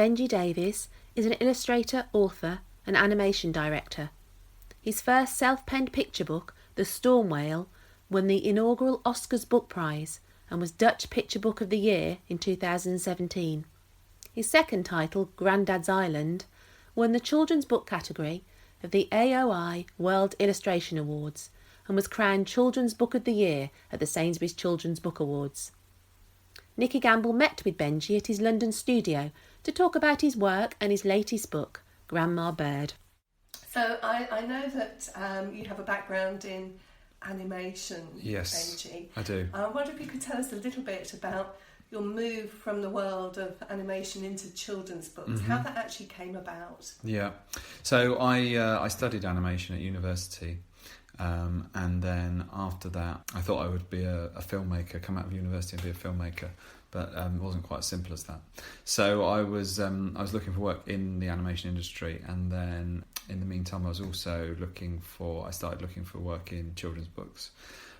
Benji Davies is an illustrator, author and animation director. His first self-penned picture book, The Storm Whale, won the inaugural Oscars Book Prize and was Dutch Picture Book of the Year in 2017. His second title, Grandad's Island, won the children's book category of the AOI World Illustration Awards and was crowned Children's Book of the Year at the Sainsbury's Children's Book Awards. Nikki Gamble met with Benji at his London studio to talk about his work and his latest book, Grandma Bird. So I know that you have a background in animation, yes, Benji. I do. I wonder if you could tell us a little bit about your move from the world of animation into children's books, how that actually came about. Yeah, so I studied animation at university, and then after that I thought I would be a filmmaker, come out of university and be a filmmaker, but it wasn't quite as simple as that. So I was looking for work in the animation industry, and then in the meantime I started looking for work in children's books.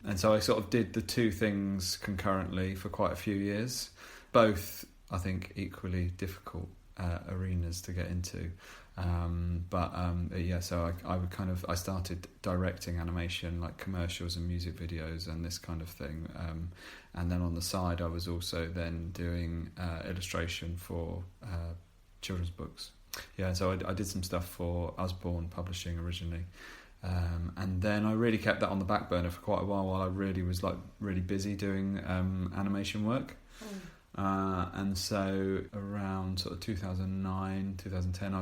And so I sort of did the two things concurrently for quite a few years, both I think equally difficult arenas to get into. So I started directing animation, like commercials and music videos and this kind of thing. And then on the side I was also then doing illustration for children's books. Yeah, so I did some stuff for Usborne Publishing originally. And then I really kept that on the back burner for quite a while I really was really busy doing animation work. And so around sort of 2009, 2010, I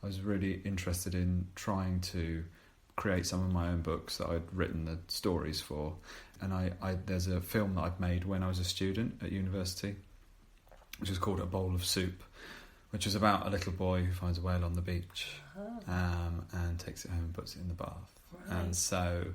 was really interested in trying to create some of my own books that I'd written the stories for. And there's a film that I'd made when I was a student at university, which is called A Bowl of Soup, which is about a little boy who finds a whale on the beach and takes it home and puts it in the bath. Right. And so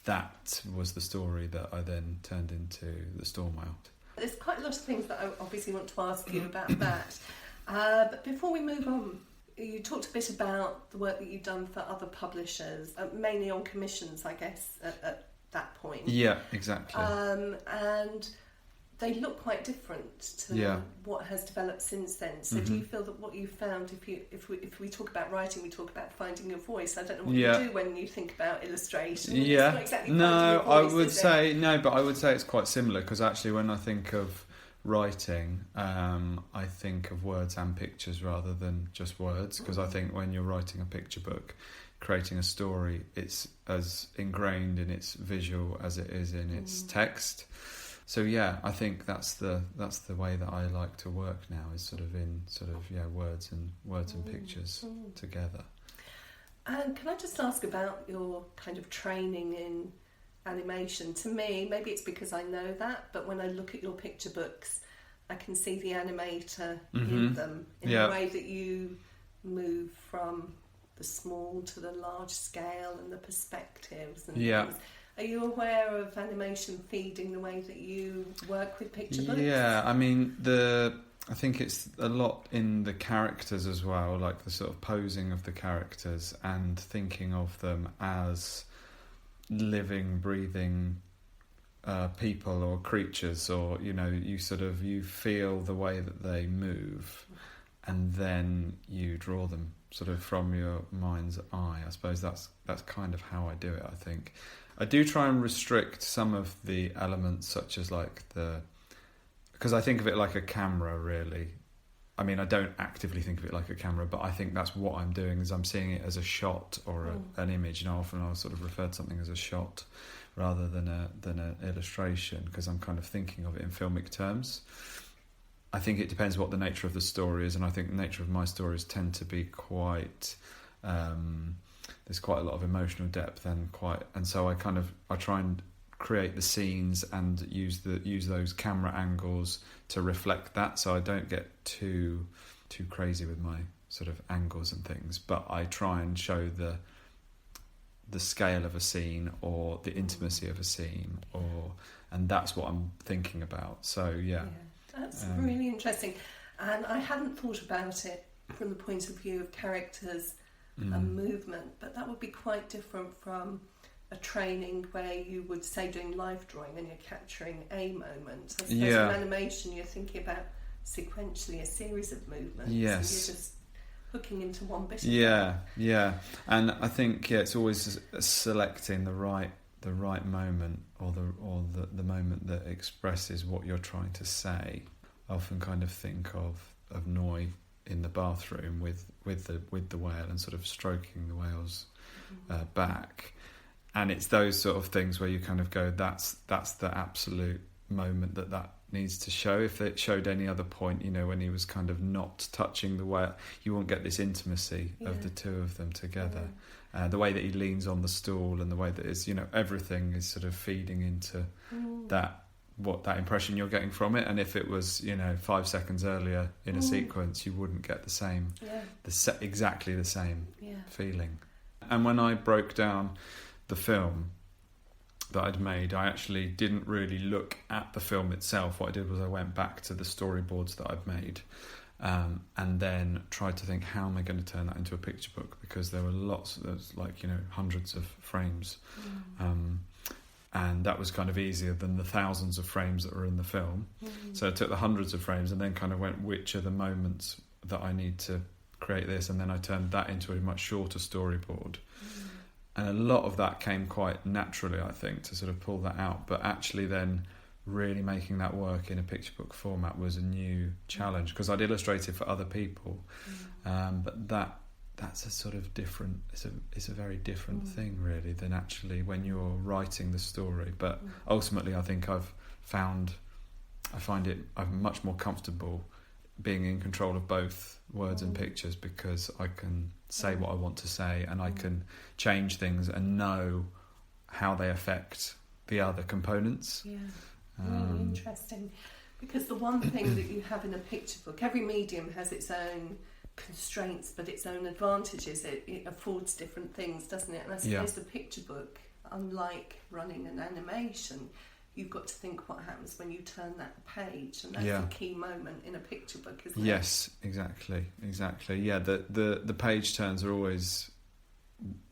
that was the story that I then turned into The Storm Whale. There's quite a lot of things that I obviously want to ask you about that. But before we move on, you talked a bit about the work that you've done for other publishers, mainly on commissions, I guess, at that point. Yeah, exactly. And they look quite different to what has developed since then. So do you feel that what you found, if we talk about writing, we talk about finding your voice. I don't know what you do when you think about illustration. Yeah. It's not exactly no, finding your voice, but I would say it's quite similar, because actually when I think of writing, I think of words and pictures rather than just words, because I think when you're writing a picture book, creating a story, it's as ingrained in its visual as it is in its text. So yeah, I think that's the way that I like to work now, is words and pictures together. And can I just ask about your kind of training in animation? To me, maybe it's because I know that, but when I look at your picture books, I can see the animator in them, in the way that you move from the small to the large scale and the perspectives and things. Are you aware of animation feeding the way that you work with picture books? Yeah, I mean, I think it's a lot in the characters as well, like the sort of posing of the characters and thinking of them as living, breathing people or creatures, or, you feel the way that they move and then you draw them sort of from your mind's eye. I suppose that's kind of how I do it, I think. I do try and restrict some of the elements, such as because I think of it like a camera, really. I mean, I don't actively think of it like a camera, but I think that's what I'm doing, is I'm seeing it as a shot or an image. Often I'll sort of refer to something as a shot rather than an illustration, because I'm kind of thinking of it in filmic terms. I think it depends what the nature of the story is, and I think the nature of my stories tend to be quite... there's quite a lot of emotional depth and so I try and create the scenes and use those camera angles to reflect that, so I don't get too crazy with my sort of angles and things, but I try and show the scale of a scene or the intimacy of a scene, and that's what I'm thinking about. So that's really interesting, and I hadn't thought about it from the point of view of characters and movement, but that would be quite different from a training where you would say doing live drawing and you're capturing a moment. I suppose in animation you're thinking about sequentially a series of movements. Yes. And you're just hooking into one bit. Yeah. And I think it's always selecting the right moment, or the moment that expresses what you're trying to say. I often kind of think of Noi in the bathroom with the whale and sort of stroking the whale's back, and it's those sort of things where you kind of go, that's the absolute moment that needs to show. If it showed any other point, when he was kind of not touching the whale, you won't get this intimacy of the two of them together. The way that he leans on the stool, and the way that is, everything is sort of feeding into that impression you're getting from it. And if it was 5 seconds earlier in a sequence, you wouldn't get the same exactly the same feeling. And when I broke down the film that I'd made, I actually didn't really look at the film itself. What I did was I went back to the storyboards that I'd made, and then tried to think, how am I going to turn that into a picture book? Because there was hundreds of frames, and that was kind of easier than the thousands of frames that were in the film. So I took the hundreds of frames and then kind of went, which are the moments that I need to create this, and then I turned that into a much shorter storyboard. And a lot of that came quite naturally, I think, to sort of pull that out. But actually then really making that work in a picture book format was a new challenge, because I'd illustrated for other people, but that's a sort of different, it's a very different thing really than actually when you're writing the story. But ultimately I think I'm much more comfortable being in control of both words and pictures, because I can say what I want to say, and I can change things and know how they affect the other components. Really interesting, because the one thing that you have in a picture book, every medium has its own constraints but its own advantages. It affords different things, doesn't it? And I suppose the picture book, unlike running an animation, you've got to think what happens when you turn that page, and that's the key moment in a picture book, isn't it? Yes, exactly. Yeah, the page turns are always,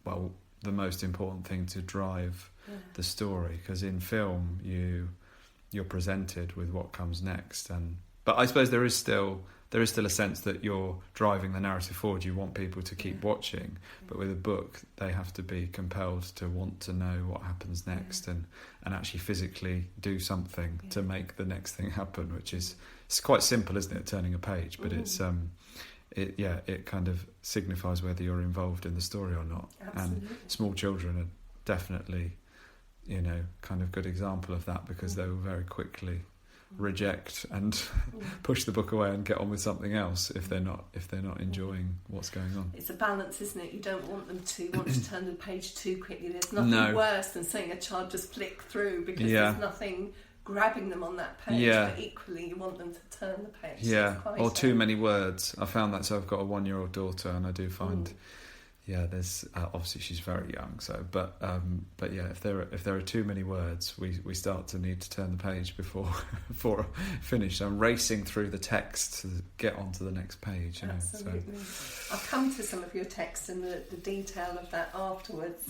well, the most important thing to drive the story, because in film you're presented with what comes next, but I suppose there is still a sense that you're driving the narrative forward. You want people to keep watching, but with a book they have to be compelled to want to know what happens next, and actually physically do something to make the next thing happen, which it's quite simple, isn't it, turning a page, but it kind of signifies whether you're involved in the story or not. Absolutely. And small children are definitely kind of good example of that, because they will very quickly reject and push the book away and get on with something else if they're not enjoying what's going on. It's a balance, isn't it? You don't want them to want to turn the page too quickly. There's nothing worse than seeing a child just flick through because there's nothing grabbing them on that page, but equally you want them to turn the page. Or too many words. I found that. So I've got a 1-year-old daughter, and I do find there's obviously she's very young, so but if there are too many words, we start to need to turn the page before finished. I'm racing through the text to get onto the next page. Absolutely. I'll come to some of your text and the detail of that afterwards.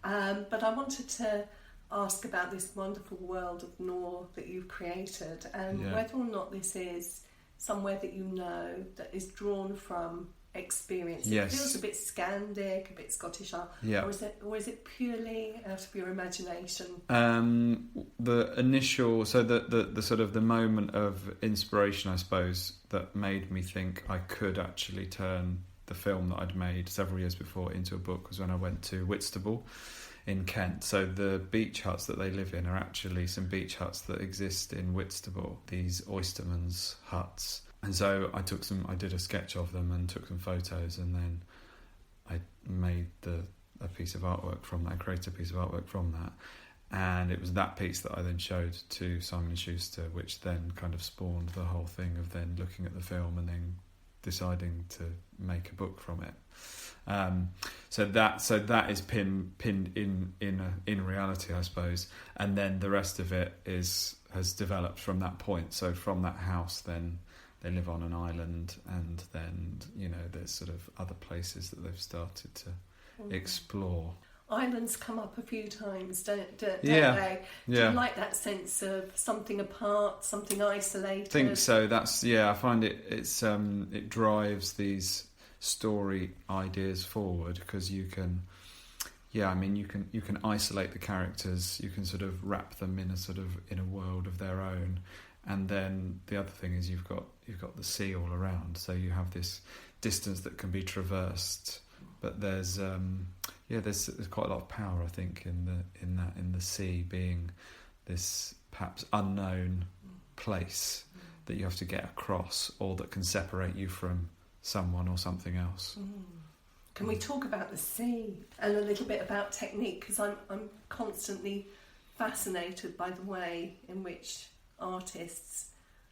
But I wanted to ask about this wonderful world of Nor that you've created, and whether or not this is somewhere that is drawn from experience. It feels a bit Scandic, a bit Scottish art, or is it purely out of your imagination? The initial, so the sort of the moment of inspiration, I suppose, that made me think I could actually turn the film that I'd made several years before into a book was when I went to Whitstable in Kent. So the beach huts that they live in are actually some beach huts that exist in Whitstable, these oystermen's huts. And so I did a sketch of them and took some photos, and then I made a piece of artwork from that, created a piece of artwork from that. And it was that piece that I then showed to Simon & Schuster, which then kind of spawned the whole thing of then looking at the film and then deciding to make a book from it. So that is pinned in reality, I suppose, and then the rest of it has developed from that point. So from that house, then they live on an island, and then there's sort of other places that they've started to explore. islands come up a few times, don't they? Do Yeah. you like that sense of something apart, something isolated? I think so. I find it drives these story ideas forward, because you can you can isolate the characters, you can sort of wrap them in a world of their own, and then the other thing is you've got the sea all around, so you have this distance that can be traversed, but there's quite a lot of power, I think, in the sea being this perhaps unknown place that you have to get across, or that can separate you from someone or something else. Can we talk about the sea and a little bit about technique? Because I'm constantly fascinated by the way in which artists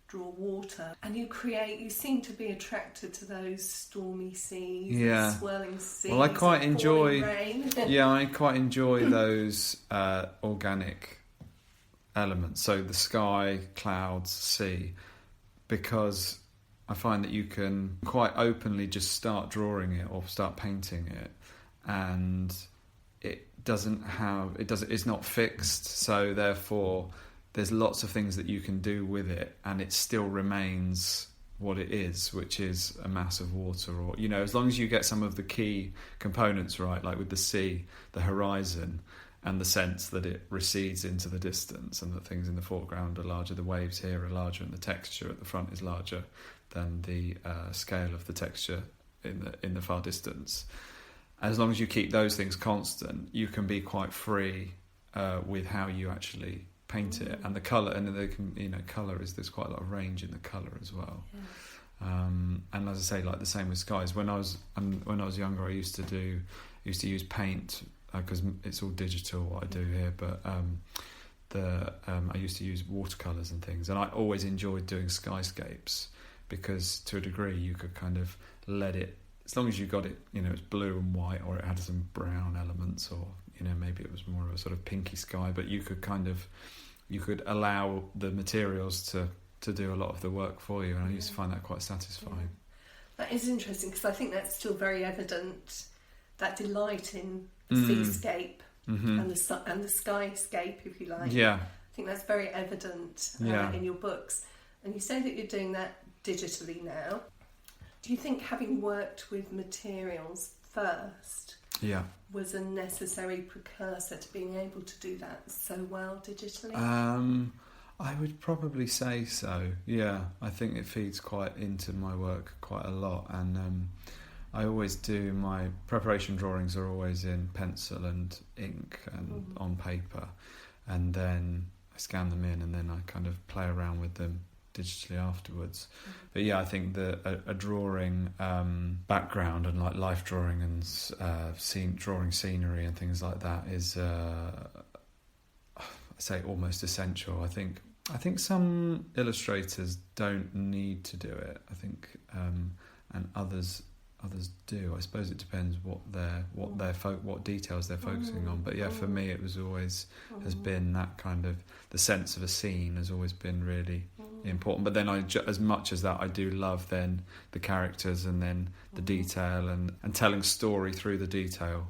draw water, and you seem to be attracted to those stormy seas, and swirling seas. Well, I quite enjoy rain. I quite enjoy those organic elements, so the sky, clouds, sea, because I find that you can quite openly just start drawing it or start painting it, and it's not fixed, so therefore there's lots of things that you can do with it, and it still remains what it is, which is a mass of water, or as long as you get some of the key components right, like with the sea, the horizon, and the sense that it recedes into the distance, and that things in the foreground are larger, the waves here are larger, and the texture at the front is larger than the scale of the texture in the far distance. As long as you keep those things constant, you can be quite free with how you actually paint it, and the colour, and colour there's quite a lot of range in the colour as well. And as I say, like the same with skies. When I was younger, I used to use paint, because it's all digital what I do here, but I used to use watercolours and things, and I always enjoyed doing skyscapes, because to a degree you could kind of let it, as long as you got it, it's blue and white, or it had some brown elements, or maybe it was more of a sort of pinky sky, but you could allow the materials to do a lot of the work for you, and I used to find that quite satisfying. That is interesting, because I think that's still very evident, that delight in the seascape and the skyscape, if you like. Yeah. I think that's very evident in your books. And you say that you're doing that digitally now. Do you think having worked with materials first was a necessary precursor to being able to do that so well digitally? I would probably say so. Yeah, I think it feeds quite into my work quite a lot, and I always do, my preparation drawings are always in pencil and ink and on paper, and then I scan them in, and then I kind of play around with them digitally afterwards. But yeah, I think that a drawing background, and like life drawing and drawing scenery and things like that is I say almost essential. I think some illustrators don't need to do it, I think, and others do. I suppose it depends what details they're focusing on. But yeah, for me it was always has been that kind of, the sense of a scene has always been really important. But then as much as that, I do love then the characters, and then the detail, and telling story through the detail,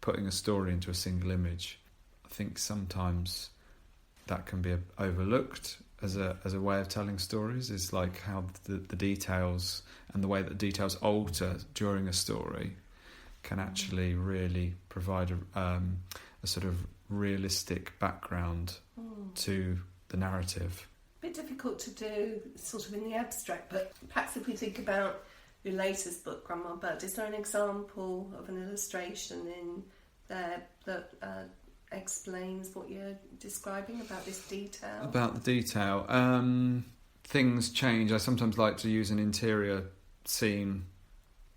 putting a story into a single image. I think sometimes that can be overlooked as a way of telling stories, is like how the details and the way that details alter during a story can actually really provide a sort of realistic background to the narrative. A bit difficult to do sort of in the abstract, but perhaps if we think about your latest book, Grandma Bird, is there an example of an illustration in there that explains what you're describing about this detail? About the detail, things change. I sometimes like to use an interior scene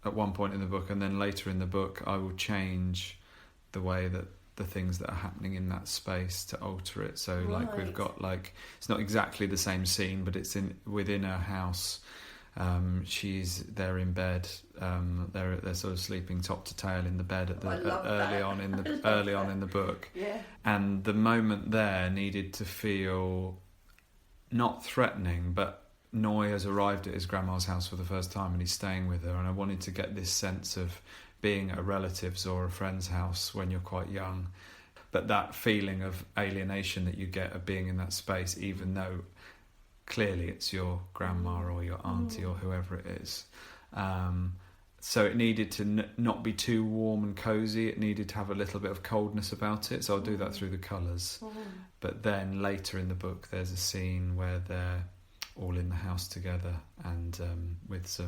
at one point in the book, and then later in the book I will change the way that the things that are happening in that space to alter it. So like we've got, like, it's not exactly the same scene, but it's within her house. They're in bed. They're sort of sleeping top to tail in the bed early on in the book. Yeah. And the moment there needed to feel not threatening, but Noy has arrived at his grandma's house for the first time, and he's staying with her. And I wanted to get this sense of being at a relative's or a friend's house when you're quite young. But that feeling of alienation that you get of being in that space, even though clearly it's your grandma or your auntie or whoever it is. So it needed to not be too warm and cosy. It needed to have a little bit of coldness about it. So I'll do that through the colours. But then later in the book, there's a scene where they're all in the house together, and with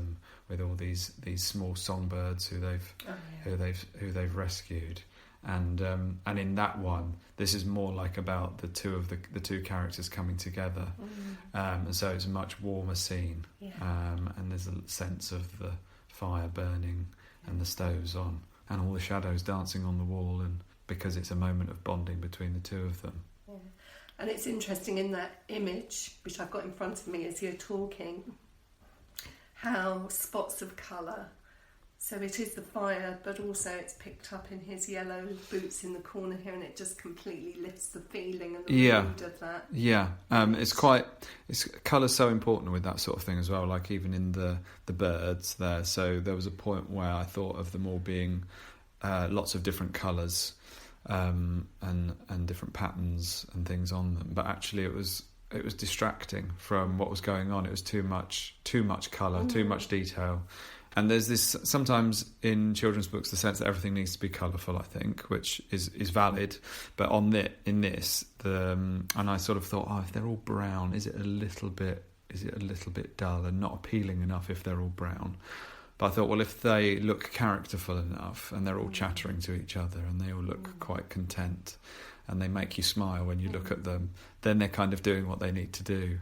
all these small songbirds who they've rescued. And in that one, this is more like about the two characters coming together, and so it's a much warmer scene, and there's a sense of the fire burning and the stoves on and all the shadows dancing on the wall, and because it's a moment of bonding between the two of them. And it's interesting in that image, which I've got in front of me as you're talking, how spots of colour. So it is the fire, but also it's picked up in his yellow boots in the corner here, and it just completely lifts the feeling and the mood of that. Yeah, colour's so important with that sort of thing as well, like even in the birds there. So there was a point where I thought of them all being lots of different colours and different patterns and things on them, but actually it was distracting from what was going on. It was too much colour, too much detail. And there's this, sometimes in children's books, the sense that everything needs to be colourful, I think, which is valid. But in this, and I sort of thought, if they're all brown, is it a little bit dull and not appealing enough if they're all brown? But I thought, well, if they look characterful enough and they're all chattering to each other and they all look quite content and they make you smile when you look at them, then they're kind of doing what they need to do.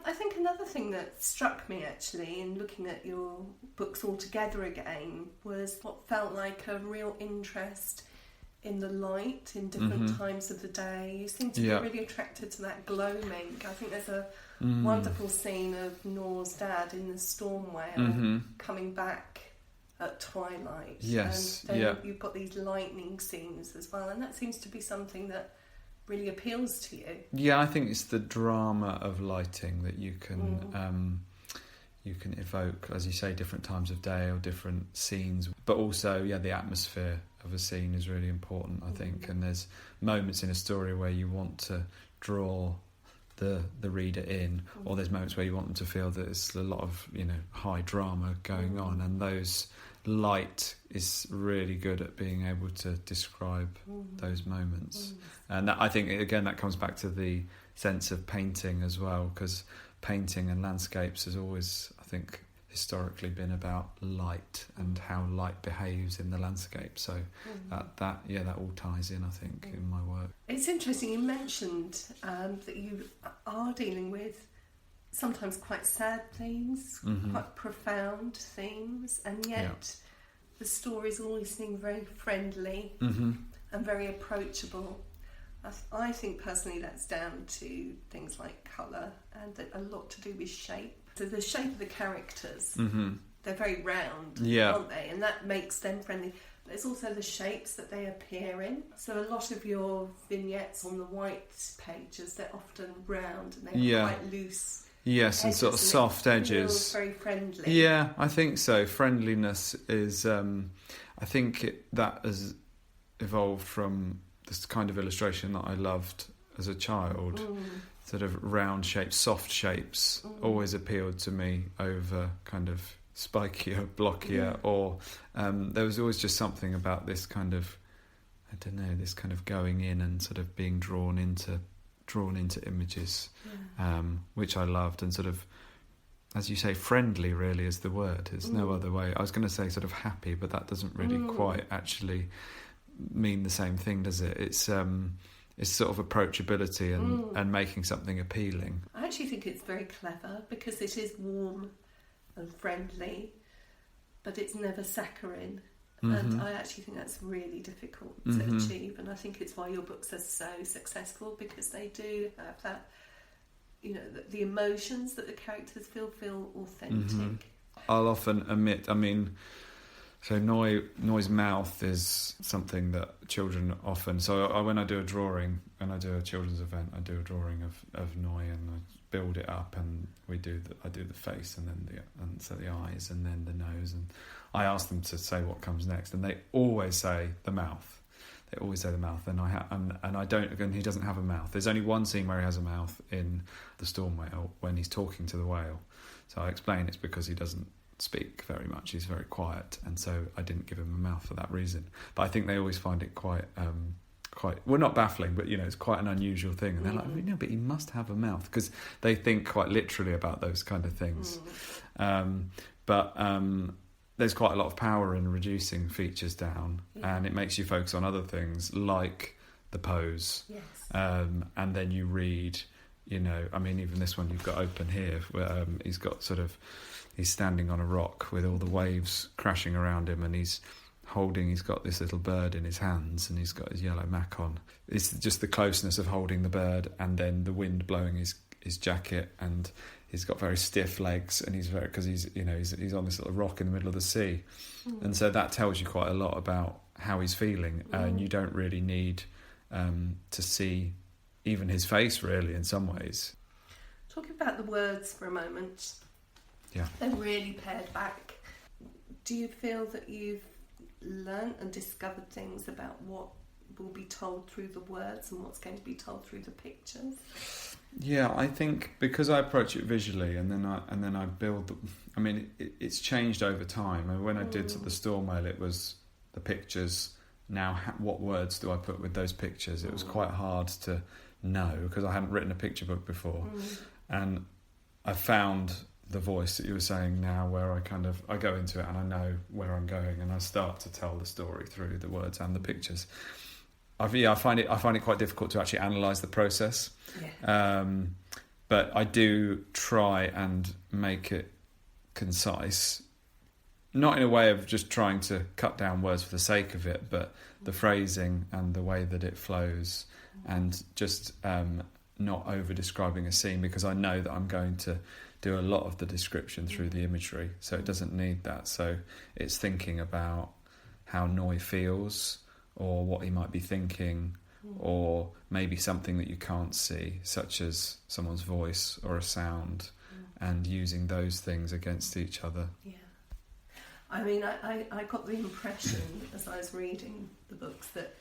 I think another thing that struck me actually in looking at your books all together again was what felt like a real interest in the light in different times of the day. You seem to be really attracted to that gloaming. I think there's a wonderful scene of Nor's dad in the storm whale coming back at twilight. Yes, and then you've got these lightning scenes as well, and that seems to be something that really appeals to you. Yeah, I think it's the drama of lighting that you can evoke, as you say, different times of day or different scenes, but also the atmosphere of a scene is really important, I think. And there's moments in a story where you want to draw the reader in, or there's moments where you want them to feel that there's a lot of high drama going on, and those light is really good at being able to describe those moments. And that, I think, again, that comes back to the sense of painting as well, because painting and landscapes has always, I think, historically been about light and how light behaves in the landscape. So that all ties in, I think, in my work. It's interesting you mentioned that you are dealing with sometimes quite sad themes, quite profound themes, and yet the stories always seem very friendly and very approachable. I think personally that's down to things like colour and a lot to do with shape. So the shape of the characters, they're very round, aren't they? And that makes them friendly. But it's also the shapes that they appear in. So a lot of your vignettes on the white pages, they're often round and they're quite loose. Yes, and sort of soft edges. Feels very friendly. Yeah, I think so. Friendliness is, I think that has evolved from this kind of illustration that I loved as a child. Sort of round shapes, soft shapes always appealed to me over kind of spikier, blockier, or there was always just something about this kind of, I don't know, this kind of going in and sort of being drawn into images, which I loved, and sort of, as you say, friendly really is the word. There's no other way. I was going to say sort of happy, but that doesn't really quite actually mean the same thing, does it? It's sort of approachability and making something appealing. I actually think it's very clever because it is warm and friendly, but it's never saccharine. And I actually think that's really difficult to achieve, and I think it's why your books are so successful, because they do have that, the emotions that the characters feel authentic. I'll often admit, so Noi's mouth is something that children often... So when I do a drawing, when I do a children's event, I do a drawing of Noi, and build it up, and I do the face, and then the eyes, and then the nose, and I ask them to say what comes next, and they always say the mouth. They always say the mouth, and I don't. And he doesn't have a mouth. There's only one scene where he has a mouth in the Storm Whale when he's talking to the whale. So I explain it's because he doesn't speak very much. He's very quiet, and so I didn't give him a mouth for that reason. But I think they always find it quite well, not baffling, but it's quite an unusual thing. And they're like, no, but he must have a mouth, because they think quite literally about those kind of things. But there's quite a lot of power in reducing features down, and it makes you focus on other things like the pose. Yes. And then you read, even this one you've got open here, where he's standing on a rock with all the waves crashing around him, and he's got this little bird in his hands, and he's got his yellow mac on. It's just the closeness of holding the bird, and then the wind blowing his jacket, and he's got very stiff legs, and he's on this little rock in the middle of the sea. And so that tells you quite a lot about how he's feeling, and you don't really need to see even his face, really, in some ways. Talking about the words for a moment, they're really pared back. Do you feel that you've learnt and discovered things about what will be told through the words and what's going to be told through the pictures? Yeah, I think because I approach it visually, and then I build. It's changed over time. And when I did the Storm Whale, it was the pictures. Now, what words do I put with those pictures? It was quite hard to know, because I hadn't written a picture book before, and I found the voice that you were saying now, where I go into it and I know where I'm going, and I start to tell the story through the words and the pictures. I find it quite difficult to actually analyse the process, but I do try and make it concise, not in a way of just trying to cut down words for the sake of it, but the phrasing and the way that it flows, and just not over describing a scene, because I know that I'm going to do a lot of the description through the imagery, so it doesn't need that. So it's thinking about how Noi feels, or what he might be thinking, or maybe something that you can't see, such as someone's voice or a sound, and using those things against each other. Yeah. I got the impression as I was reading the books that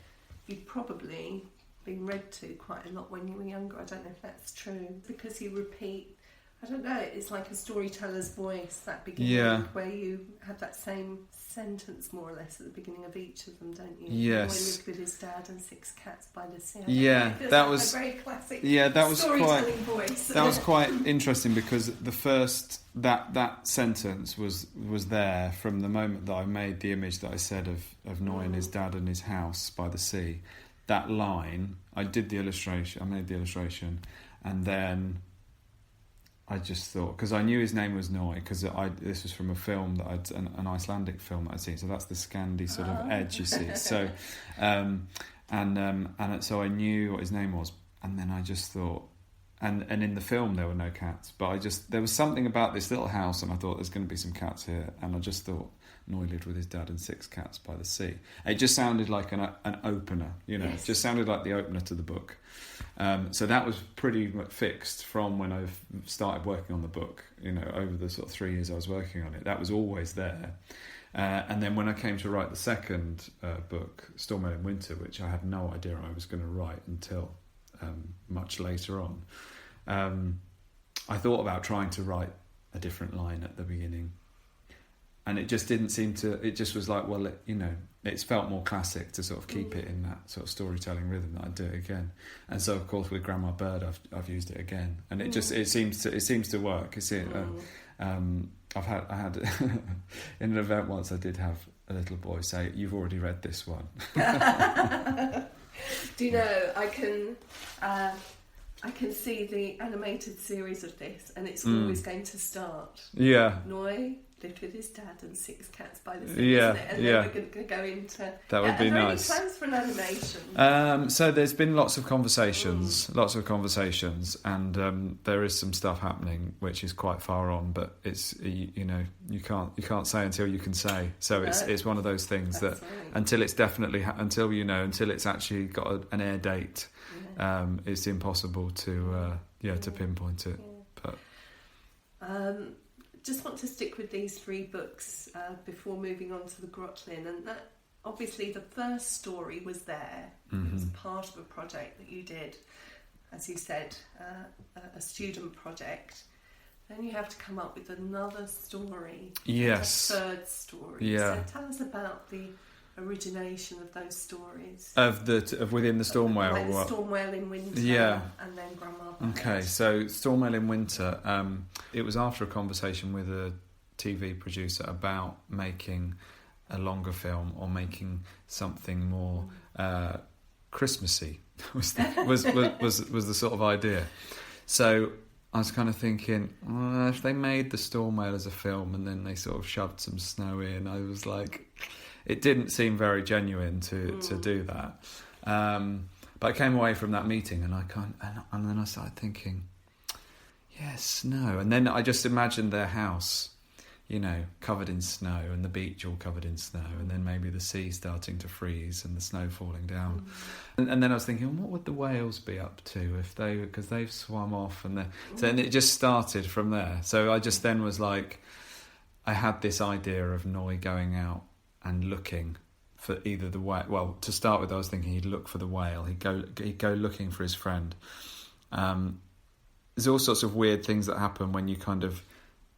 you'd probably been read to quite a lot when you were younger. I don't know if that's true, because you repeat, I don't know, it's like a storyteller's voice, that beginning, where you have that same sentence more or less at the beginning of each of them, don't you? Yes. He lived with his dad and 6 cats by the sea. That was a very classic storytelling voice. That was quite interesting, because the first that sentence was there from the moment that I made the image that I said of Noi and his dad and his house by the sea. That line, I made the illustration, and then I just thought, because I knew his name was Noi, because this was from a film that an Icelandic film that I'd seen, so that's the Scandi sort of edge, you see. So, and so I knew what his name was, and then I just thought, and in the film there were no cats, but there was something about this little house, and I thought there's going to be some cats here, and I just thought Noi lived with his dad and 6 cats by the sea. It just sounded like an opener, It just sounded like the opener to the book. So that was pretty much fixed from when I started working on the book, over the sort of 3 years I was working on it. That was always there. And then when I came to write the second book, Storm Whale in Winter, which I had no idea I was going to write until much later on, I thought about trying to write a different line at the beginning. And it just didn't seem to. It just was like, well, it's felt more classic to sort of keep it in that sort of storytelling rhythm that I'd do it again. And so, of course, with Grandma Bird, I've used it again, and it seems to work. I had in an event once, I did have a little boy say, "You've already read this one." Do you know? I can see the animated series of this, and it's always going to start. Yeah. Noi lived with his dad and 6 cats by the sea, isn't it? And then we're going to go into... That would be nice. Are there any plans for an animation? So there's been lots of conversations, and there is some stuff happening which is quite far on, but it's you can't say until you can say. So it's one of those things that until it's definitely until it's actually got an air date, it's impossible to pinpoint it. Just want to stick with these 3 books before moving on to the Grotlin, and that obviously the first story was there. It was part of a project that you did, as you said, a student project. Then you have to come up with another story. Yes. A third story. Yeah. So tell us about the origination of those stories. Of within the Storm Whale. Like the Storm Whale in Winter. Yeah. And then Grandma Bird. Okay, so Storm Whale in Winter. It was after a conversation with a TV producer about making a longer film or making something more Christmassy. was the sort of idea. So I was kind of thinking, if they made the Storm Whale as a film and then they sort of shoved some snow in, I was like, it didn't seem very genuine to do that. But I came away from that meeting and and then I started thinking, yes, snow. And then I just imagined their house, covered in snow and the beach all covered in snow, and then maybe the sea starting to freeze and the snow falling down. And then I was thinking, what would the whales be up to because they've swum off, and it just started from there. So I just then was like, I had this idea of Noy going out and looking for either the whale. Well, to start with, I was thinking he'd look for the whale. He'd go looking for his friend. There's all sorts of weird things that happen when you kind of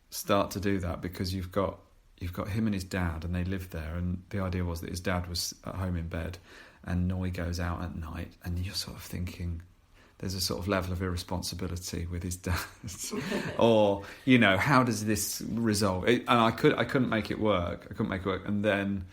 start to do that, because you've got him and his dad, and they live there, and the idea was that his dad was at home in bed, and Noy goes out at night, and you're sort of thinking there's a sort of level of irresponsibility with his dad, or how does this result? And I couldn't make it work. And then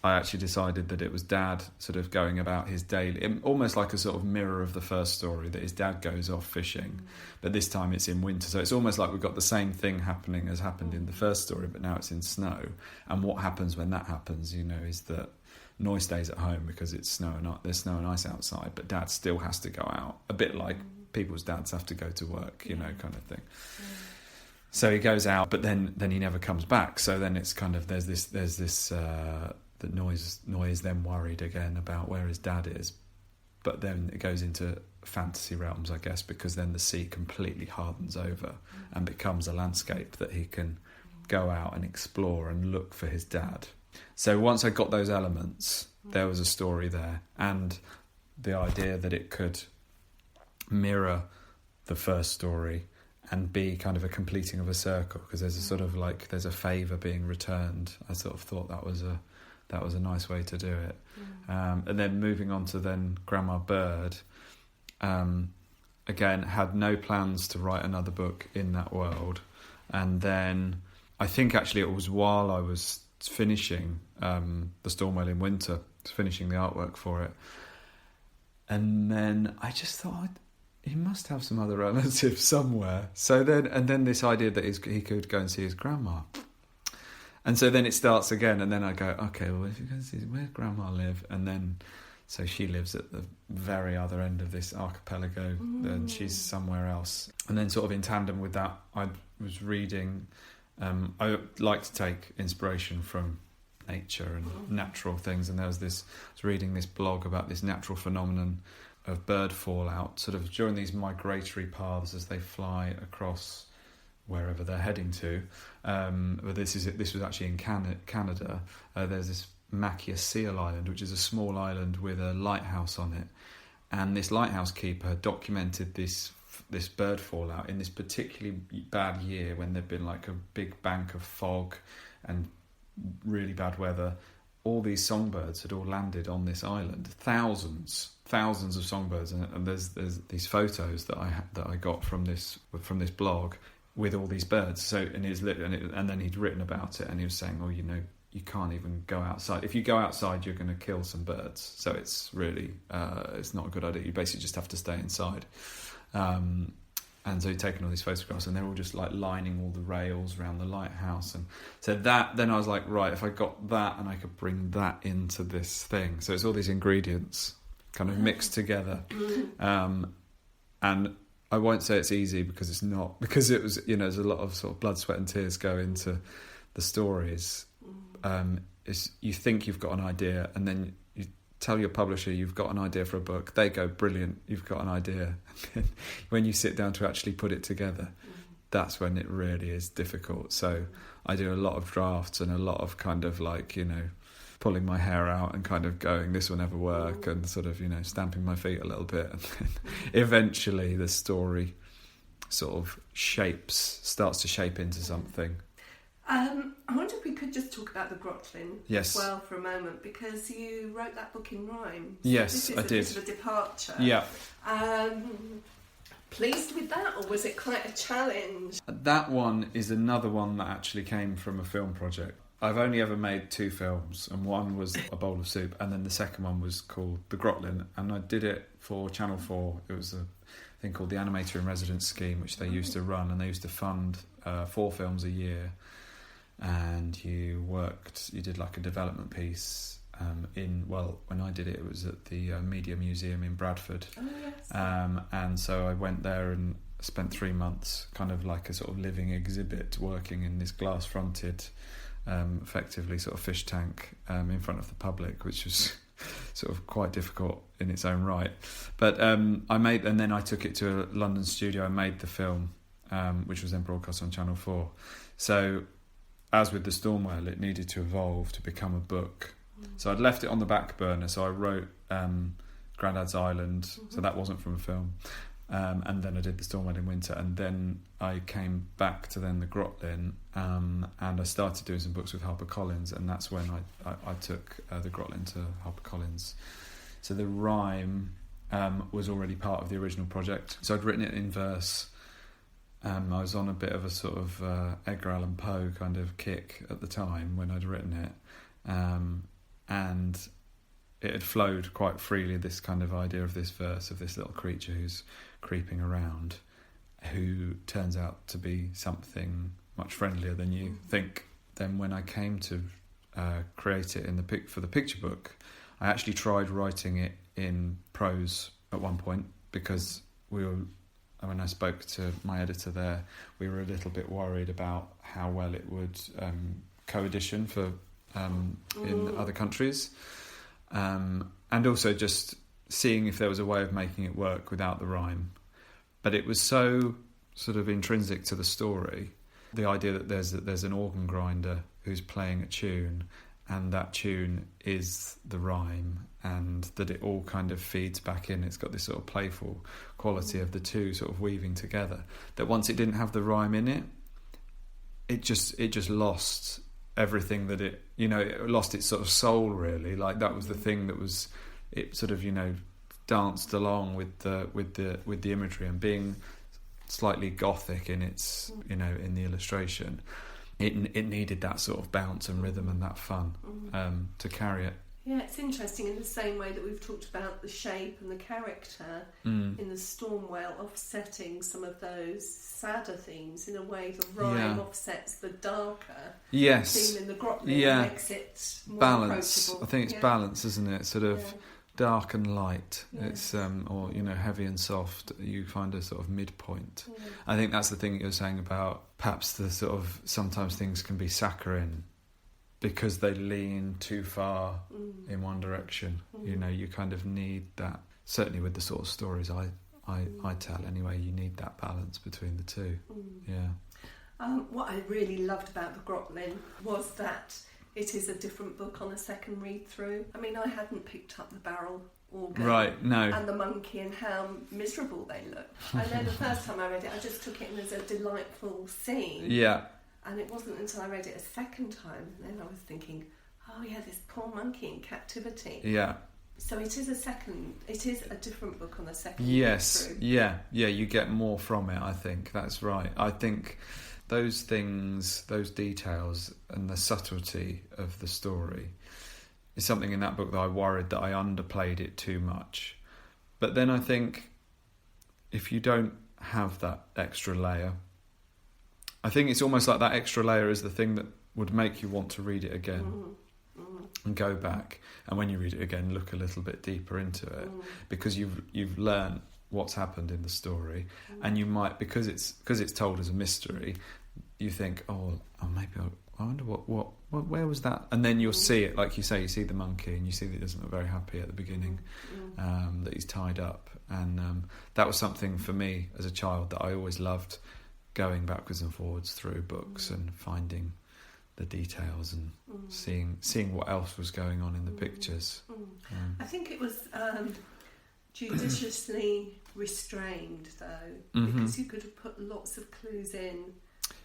I actually decided that it was Dad sort of going about his daily, almost like a sort of mirror of the first story, that his dad goes off fishing, but this time it's in winter. So it's almost like we've got the same thing happening as happened in the first story, but now it's in snow. And what happens when that happens, is that Noy stays at home because it's there's snow and ice outside, but Dad still has to go out, a bit like people's dads have to go to work, kind of thing. So he goes out, but then he never comes back. So then it's kind of there's this that Noy is then worried again about where his dad is, but then it goes into fantasy realms, I guess, because then the sea completely hardens over and becomes a landscape that he can go out and explore and look for his dad. So once I got those elements, there was a story there, and the idea that it could mirror the first story and be kind of a completing of a circle, because there's a sort of like there's a favour being returned. I sort of thought that was a nice way to do it. And then moving on to then Grandma Bird, again, had no plans to write another book in that world. And then I think actually it was while I was finishing The Storm Whale in Winter, finishing the artwork for it, and then I just thought he must have some other relative somewhere. So then this idea that he could go and see his grandma. And so then it starts again, and then I go, okay, well, if you go see, where does Grandma live? And then, so she lives at the very other end of this archipelago, and she's somewhere else. And then sort of in tandem with that, I was reading, I like to take inspiration from nature and natural things, and I was reading this blog about this natural phenomenon of bird fallout, sort of during these migratory paths as they fly across wherever they're heading to. But this was actually in Canada. There's this Macchia Seal Island, which is a small island with a lighthouse on it, and this lighthouse keeper had documented this bird fallout in this particularly bad year when there'd been like a big bank of fog and really bad weather. All these songbirds had all landed on this island, thousands of songbirds, and there's these photos that I got from this blog with all these birds. So and then he'd written about it, and he was saying, you can't even go outside. If you go outside, you're going to kill some birds. So it's really it's not a good idea. You basically just have to stay inside. And so he'd taken all these photographs, and they're all just like lining all the rails around the lighthouse. And so then I was like, right, if I got that and I could bring that into this thing. So it's all these ingredients kind of mixed together. And I won't say it's easy, because it's not, because it was, there's a lot of sort of blood, sweat and tears go into the stories. You think you've got an idea, and then you tell your publisher you've got an idea for a book. They go, brilliant, you've got an idea. And when you sit down to actually put it together, that's when it really is difficult. So I do a lot of drafts and a lot of kind of like, pulling my hair out and kind of going, this will never work, and sort of, stamping my feet a little bit. And then eventually the story sort of starts to shape into something. I wonder if we could just talk about the Grotlin Yes. as well for a moment, because you wrote that book in rhyme. So Yes, I did. This is a bit of a departure. Yeah. Pleased with that, or was it quite a challenge? That one is another one that actually came from a film project. I've only ever made 2 films, and one was A Bowl of Soup, and then the second one was called The Grotlin, and I did it for Channel 4. It was a thing called the Animator in Residence scheme, which they used to run, and they used to fund 4 films a year. And you did like a development piece when I did it, it was at the Media Museum in Bradford. Oh, yes. And so I went there and spent 3 months kind of like a sort of living exhibit, working in this glass fronted effectively sort of fish tank in front of the public, which was sort of quite difficult in its own right. But and then I took it to a London studio and made the film, which was then broadcast on Channel 4. So as with the Storm Whale, it needed to evolve to become a book. So I'd left it on the back burner. So I wrote Grandad's Island, so that wasn't from a film. And then I did the Storm Whale in Winter, and then I came back to then the Grotlin, and I started doing some books with HarperCollins, and that's when I took the Grotlin to HarperCollins. So the rhyme was already part of the original project. So I'd written it in verse. I was on a bit of a sort of Edgar Allan Poe kind of kick at the time when I'd written it. And it had flowed quite freely, this kind of idea of this verse of this little creature who's creeping around, who turns out to be something much friendlier than you think. Then when I came to create it for the picture book, I actually tried writing it in prose at one point, because when I spoke to my editor there, we were a little bit worried about how well it would co-edition for in other countries, and also just seeing if there was a way of making it work without the rhyme. But it was so sort of intrinsic to the story, the idea that there's an organ grinder who's playing a tune, and that tune is the rhyme, and that it all kind of feeds back in. It's got this sort of playful quality of the two sort of weaving together, that once it didn't have the rhyme in it, it just lost everything that it lost its sort of soul, really. Like that was the thing that was, it sort of danced along with the imagery, and being slightly gothic in its in the illustration, it needed that sort of bounce and rhythm and that fun to carry it. Yeah, it's interesting in the same way that we've talked about the shape and the character in the Storm Whale offsetting some of those sadder themes. In a way, the rhyme offsets the darker theme in the Grotlin, and makes it more balance. approachable. I think it's balance, isn't it? Sort of dark and light. It's or heavy and soft. You find a sort of midpoint. I think that's the thing that you're saying about perhaps the sort of sometimes things can be saccharine because they lean too far in one direction. You kind of need that. Certainly with the sort of stories I tell anyway, you need that balance between the two. What I really loved about the Grotlin was that it is a different book on a second read through. I mean, I hadn't picked up the barrel organ and the monkey and how miserable they look. And then the first time I read it, I just took it in as a delightful scene. And it wasn't until I read it a second time, and then I was thinking, this poor monkey in captivity. So it is a different book on the second read through. You get more from it, I think. That's right. I think those things, those details and the subtlety of the story is something in that book that I worried that I underplayed it too much. But then I think if you don't have that extra layer, I think it's almost like that extra layer is the thing that would make you want to read it again and go back. And when you read it again, look a little bit deeper into it because you've learned what's happened in the story, and you might, because it's told as a mystery, you think, maybe I wonder what where was that? And then you'll see it, like you say, you see the monkey and you see that he doesn't look very happy at the beginning, that he's tied up, and that was something for me as a child that I always loved. going backwards and forwards through books and finding the details and seeing what else was going on in the pictures. I think it was judiciously restrained, though, because you could have put lots of clues in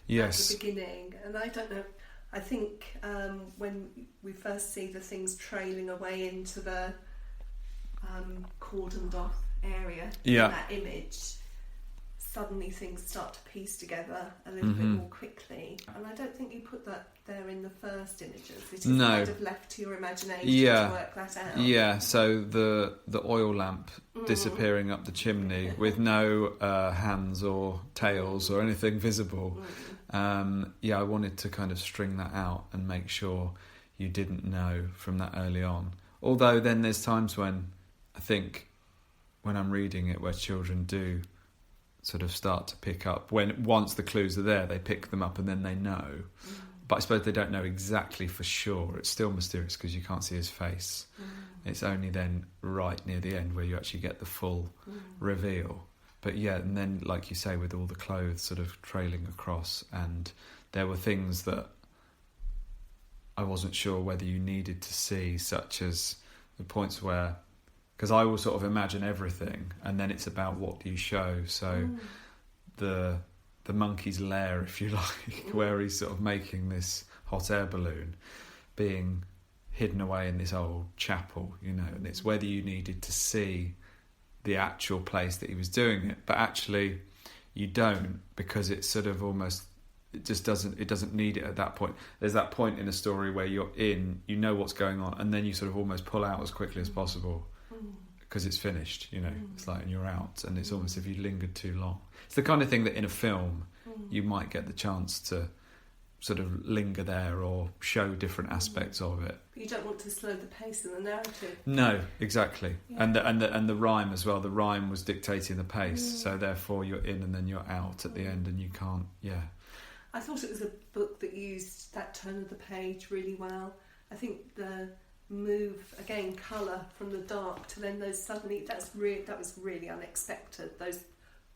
at the beginning. And I don't know, I think when we first see the things trailing away into the cordoned off area in that image, suddenly things start to piece together a little bit more quickly. And I don't think you put that there in the first images. It is kind of left to your imagination to work that out. Yeah, so the oil lamp disappearing up the chimney with no hands or tails or anything visible. I wanted to kind of string that out and make sure you didn't know from that early on. Although then there's times when I think when I'm reading it where children do sort of start to pick up, when once the clues are there, they pick them up and then they know. But I suppose they don't know exactly for sure. It's still mysterious because you can't see his face. It's only then right near the end where you actually get the full reveal. But yeah, and then like you say, with all the clothes sort of trailing across, and there were things that I wasn't sure whether you needed to see, such as the points where, because I will sort of imagine everything, and then it's about what do you show. So the monkey's lair, if you like, where he's sort of making this hot air balloon, being hidden away in this old chapel, and it's whether you needed to see the actual place that he was doing it, but actually you don't, because it's sort of almost, it doesn't need it at that point. There's that point in a story where you're in, you know what's going on, and then you sort of almost pull out as quickly as possible because it's finished, it's like, and you're out, and it's almost if you lingered too long. It's the kind of thing that in a film you might get the chance to sort of linger there or show different aspects of it. But you don't want to slow the pace of the narrative. No, exactly. Yeah. And the rhyme as well. The rhyme was dictating the pace, so therefore you're in and then you're out at the end, and you can't. Yeah. I thought it was a book that used that turn of the page really well. I think the move again, colour from the dark to then those suddenly that was really unexpected. Those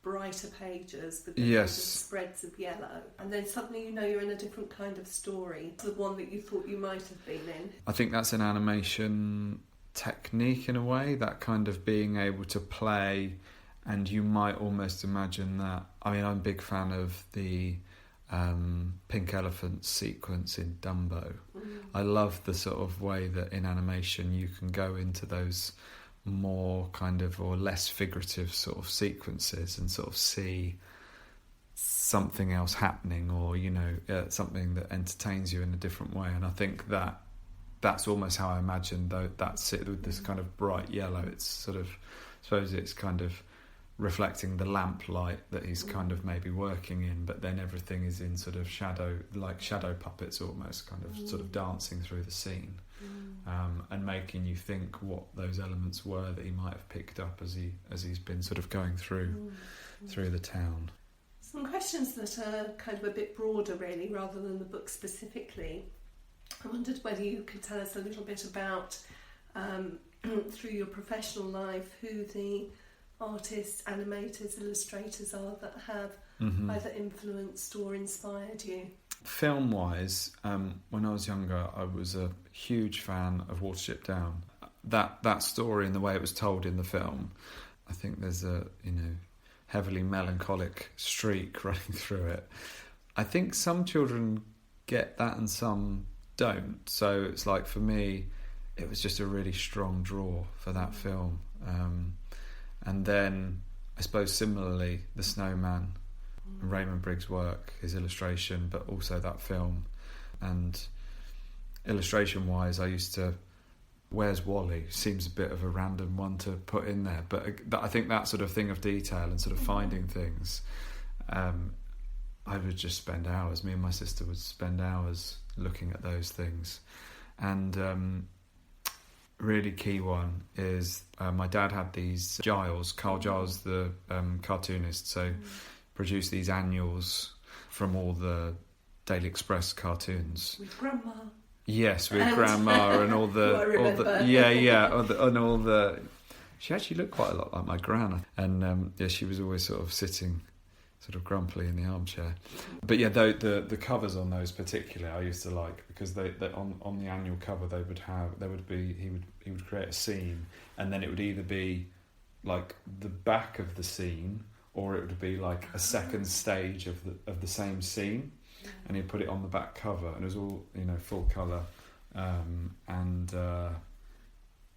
brighter pages with the spreads of yellow, and then suddenly you're in a different kind of story, the one that you thought you might have been in. I think that's an animation technique in a way, that kind of being able to play, and you might almost imagine that. I mean, I'm a big fan of the pink elephant sequence in Dumbo. I love the sort of way that in animation you can go into those more kind of or less figurative sort of sequences and sort of see something else happening, or something that entertains you in a different way. And I think that's almost how I imagine that's it with this kind of bright yellow. It's sort of, I suppose it's kind of reflecting the lamplight that he's kind of maybe working in, but then everything is in sort of shadow, like shadow puppets almost, kind of sort of dancing through the scene. And making you think what those elements were that he might have picked up as he's been sort of going through the town. Some questions that are kind of a bit broader, really, rather than the book specifically. I wondered whether you could tell us a little bit about, through your professional life, who the artists, animators, illustrators are that have either influenced or inspired you. Film-wise, when I was younger, I was a huge fan of Watership Down. That story and the way it was told in the film, I think there's a heavily melancholic streak running through it. I think some children get that and some don't. So it's like, for me, it was just a really strong draw for that film. And then, I suppose similarly, The Snowman, Raymond Briggs' work, his illustration, but also that film. And illustration-wise, I used to... Where's Wally? Seems a bit of a random one to put in there, but I think that sort of thing of detail and sort of finding things, I would just spend hours. Me and my sister would spend hours looking at those things. And really key one is my dad had these Carl Giles, the cartoonist, so produced these annuals from all the Daily Express cartoons. With Grandma. Yes, with Grandma and all the she actually looked quite a lot like my gran, and she was always sort of sitting sort of grumpily in the armchair. But yeah, the covers on those particularly I used to like, because they on the annual cover he would create a scene, and then it would either be like the back of the scene, or it would be like a second stage of the same scene, and he'd put it on the back cover, and it was all, you know, full colour,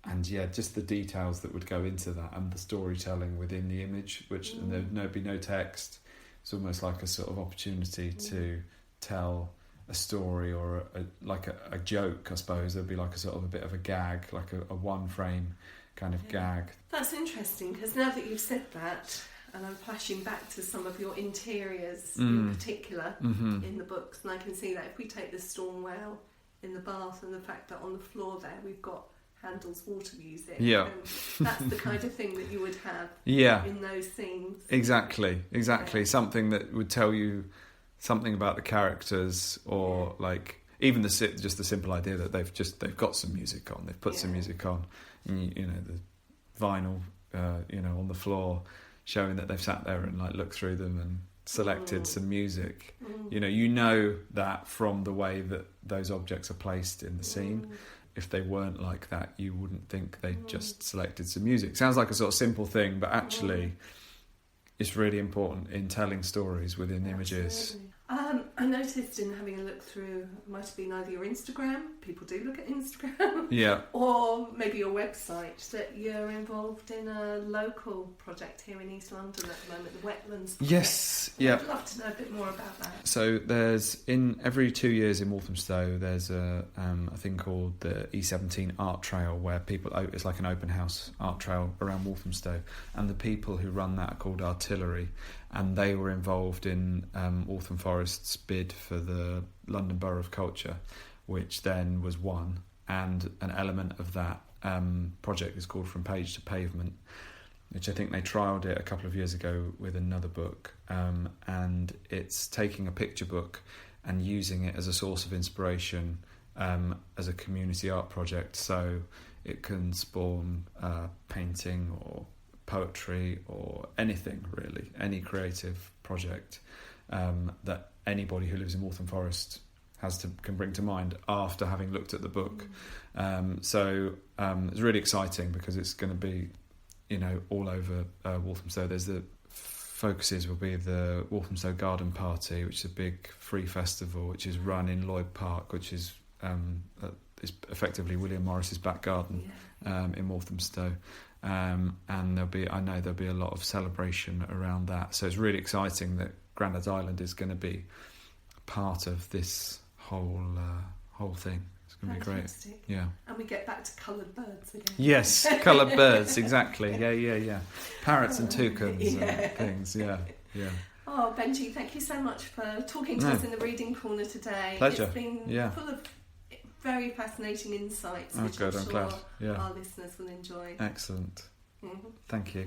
and yeah, just the details that would go into that, and the storytelling within the image, which and there'd be no text. It's almost like a sort of opportunity to tell a story, or a joke, I suppose. There'd be like a sort of a bit of a gag, like a one frame kind of gag. That's interesting, because now that you've said that, and I'm flashing back to some of your interiors in particular in the books, and I can see that if we take the storm whale in the bath, and the fact that on the floor there we've got Handel's water music, and that's the kind of thing that you would have in those scenes. Exactly. Something that would tell you something about the characters, or like even just the simple idea that they've got some music on, they've put some music on, and you know, the vinyl on the floor, showing that they've sat there and like looked through them and selected some music. You know that from the way that those objects are placed in the scene. If they weren't like that, you wouldn't think they'd just selected some music. Sounds like a sort of simple thing, but actually it's really important in telling stories within images. I noticed in having a look through, it might have been either your Instagram, people do look at Instagram, or maybe your website, that you're involved in a local project here in East London at the moment, the Wetlands Project. Yes, yeah. I'd love to know a bit more about that. So there's, every 2 years in Walthamstow, there's a thing called the E17 Art Trail, where it's like an open house art trail around Walthamstow, and the people who run that are called Artillery, and they were involved in Waltham Forest's bid for the London Borough of Culture, which then was won, and an element of that project is called From Page to Pavement, which I think they trialled it a couple of years ago with another book, and it's taking a picture book and using it as a source of inspiration as a community art project, so it can spawn painting or poetry or anything really, any creative project that anybody who lives in Waltham Forest can bring to mind after having looked at the book. So it's really exciting, because it's going to be, all over Walthamstow. There's the focuses will be the Walthamstow Garden Party, which is a big free festival which is run in Lloyd Park, which is effectively William Morris's back garden in Walthamstow. And there'll be a lot of celebration around that. So it's really exciting that Grandad's Island is going to be part of this whole thing. It's going to be great. Yeah. And we get back to coloured birds again. Yes, coloured birds, exactly. Yeah. Parrots and toucans and things. Yeah. Oh, Benji, thank you so much for talking to us in the Reading Corner today. Pleasure. It's been full of very fascinating insights, which I'm sure our listeners will enjoy. Excellent. Thank you.